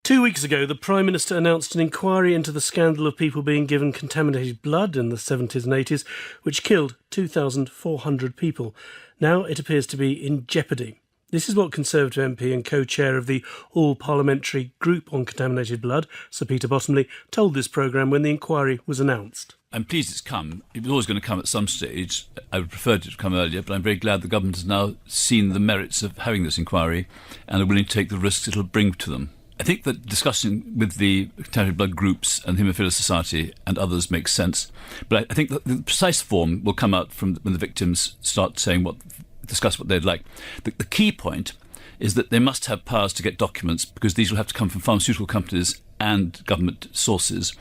2 weeks ago, the Prime Minister announced an inquiry into the scandal of people being given contaminated blood in the 70s and 80s, which killed 2,400 people. Now it appears to be in jeopardy. This is what Conservative MP and co-chair of the All-Parliamentary Group on Contaminated Blood, Sir Peter Bottomley, told this programme when the inquiry was announced. I'm pleased it's come. It was always going to come at some stage. I would prefer it to come earlier, but I'm very glad the government has now seen the merits of having this inquiry and are willing to take the risks it'll bring to them. I think that discussion with the contaminated blood groups and the Haemophilia Society and others makes sense. But I think that the precise form will come out from when the victims start discuss what they'd like. The key point is that they must have powers to get documents, because these will have to come from pharmaceutical companies and government sources,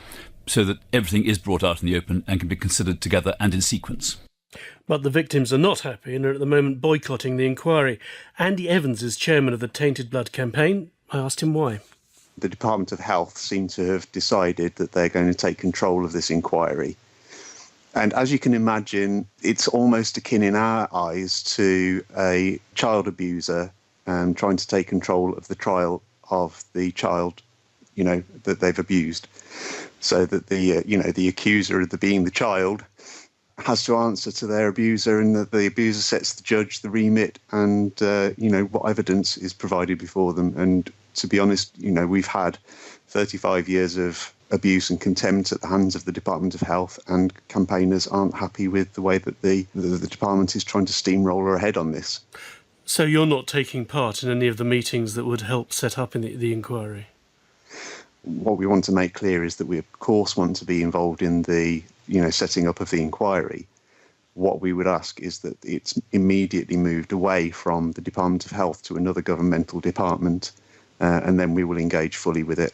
so that everything is brought out in the open and can be considered together and in sequence. But the victims are not happy and are at the moment boycotting the inquiry. Andy Evans is chairman of the Tainted Blood campaign. I asked him why. The Department of Health seem to have decided that they're going to take control of this inquiry. And as you can imagine, it's almost akin in our eyes to a child abuser trying to take control of the trial of the child, that they've abused. So that the accuser of being the child has to answer to their abuser, and that the abuser sets the judge the remit and, what evidence is provided before them. And to be honest, we've had 35 years of abuse and contempt at the hands of the Department of Health, and campaigners aren't happy with the way that the department is trying to steamroller ahead on this. So you're not taking part in any of the meetings that would help set up in the inquiry? What we want to make clear is that we, of course, want to be involved in the setting up of the inquiry. What we would ask is that it's immediately moved away from the Department of Health to another governmental department, and then we will engage fully with it.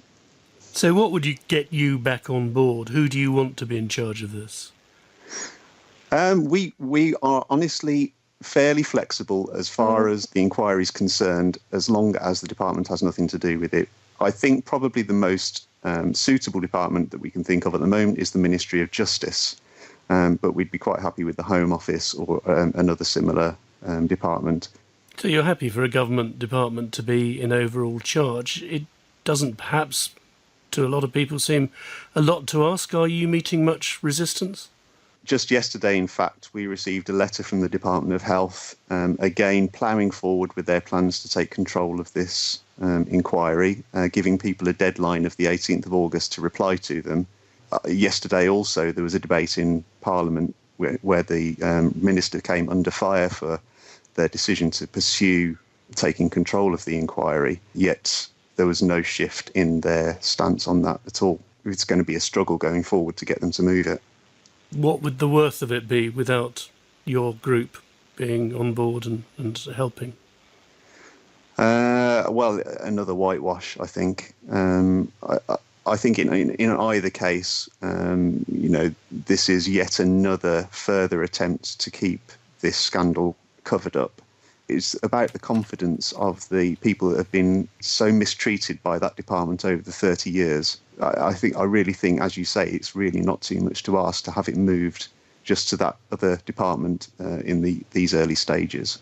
So what would get you back on board? Who do you want to be in charge of this? We are honestly fairly flexible as far as the inquiry is concerned, as long as the department has nothing to do with it. I think probably the most suitable department that we can think of at the moment is the Ministry of Justice, but we'd be quite happy with the Home Office or another similar department. So you're happy for a government department to be in overall charge? It doesn't perhaps, to a lot of people, seem a lot to ask. Are you meeting much resistance? Just yesterday, in fact, we received a letter from the Department of Health, again ploughing forward with their plans to take control of this inquiry, giving people a deadline of the 18th of August to reply to them. Yesterday also there was a debate in Parliament where the Minister came under fire for their decision to pursue taking control of the inquiry, yet there was no shift in their stance on that at all. It's going to be a struggle going forward to get them to move it. What would the worth of it be without your group being on board and helping? Well, another whitewash, I think. I think in either case, this is yet another further attempt to keep this scandal covered up. It's about the confidence of the people that have been so mistreated by that department over the 30 years. I really think, as you say, it's really not too much to ask to have it moved just to that other department in these early stages.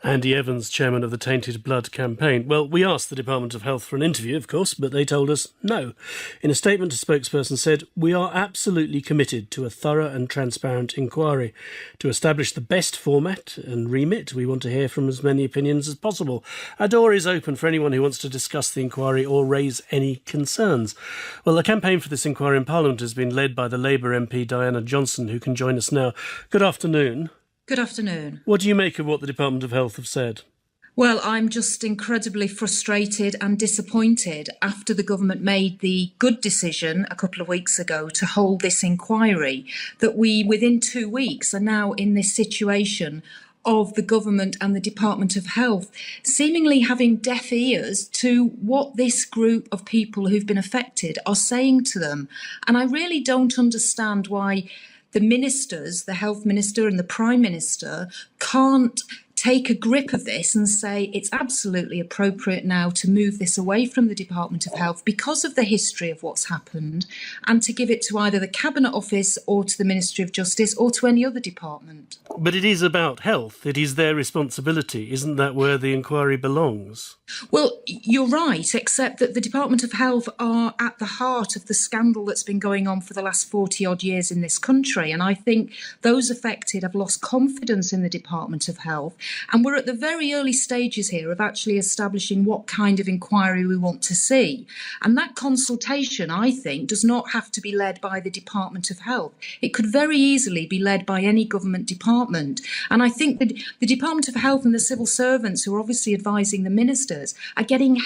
Andy Evans, chairman of the Tainted Blood campaign. Well, we asked the Department of Health for an interview, of course, but they told us no. In a statement, a spokesperson said, "We are absolutely committed to a thorough and transparent inquiry. To establish the best format and remit, we want to hear from as many opinions as possible. Our door is open for anyone who wants to discuss the inquiry or raise any concerns." Well, the campaign for this inquiry in Parliament has been led by the Labour MP Diana Johnson, who can join us now. Good afternoon. Good afternoon. What do you make of what the Department of Health have said? Well, I'm just incredibly frustrated and disappointed after the government made the good decision a couple of weeks ago to hold this inquiry, that we, within 2 weeks, are now in this situation of the government and the Department of Health seemingly having deaf ears to what this group of people who've been affected are saying to them. And I really don't understand why the ministers, the health minister and the prime minister, can't take a grip of this and say it's absolutely appropriate now to move this away from the Department of Health because of the history of what's happened, and to give it to either the Cabinet Office or to the Ministry of Justice or to any other department. But it is about health. It is their responsibility. Isn't that where the inquiry belongs? Well, you're right, except that the Department of Health are at the heart of the scandal that's been going on for the last 40 odd years in this country. And I think those affected have lost confidence in the Department of Health. And we're at the very early stages here of actually establishing what kind of inquiry we want to see. And that consultation, I think, does not have to be led by the Department of Health. It could very easily be led by any government department. And I think that the Department of Health and the civil servants who are obviously advising the ministers are getting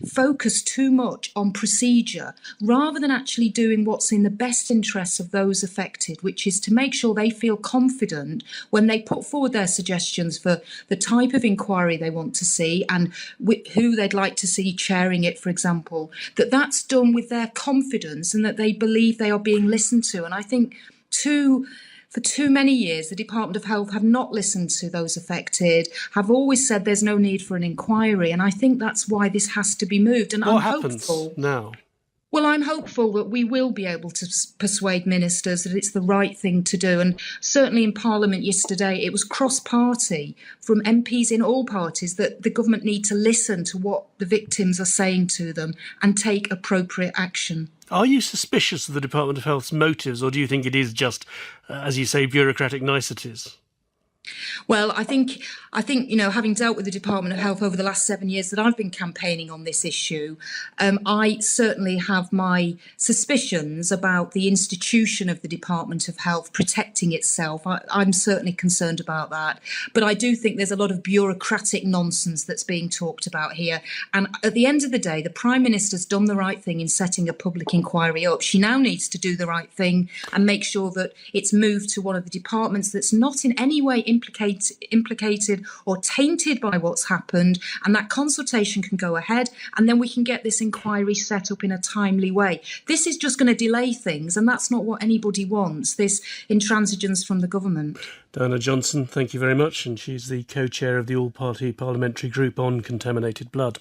focused too much on procedure rather than actually doing what's in the best interests of those affected, which is to make sure they feel confident when they put forward their suggestions for the type of inquiry they want to see and who they'd like to see chairing it, for example, that that's done with their confidence and that they believe they are being listened to. And I think for too many years, the Department of Health have not listened to those affected, have always said there's no need for an inquiry. And I think that's why this has to be moved. And what happens now? Well, I'm hopeful that we will be able to persuade ministers that it's the right thing to do. And certainly in Parliament yesterday, it was cross-party from MPs in all parties that the government need to listen to what the victims are saying to them and take appropriate action. Are you suspicious of the Department of Health's motives, or do you think it is just, as you say, bureaucratic niceties? Well, I think, having dealt with the Department of Health over the last 7 years that I've been campaigning on this issue, I certainly have my suspicions about the institution of the Department of Health protecting itself. I'm certainly concerned about that. But I do think there's a lot of bureaucratic nonsense that's being talked about here. And at the end of the day, the Prime Minister's done the right thing in setting a public inquiry up. She now needs to do the right thing and make sure that it's moved to one of the departments that's not in any way implicated or tainted by what's happened, and that consultation can go ahead, and then we can get this inquiry set up in a timely way. This is just going to delay things, and that's not what anybody wants, this intransigence from the government. Diana Johnson, thank you very much, and she's the co-chair of the all-party parliamentary group on contaminated blood.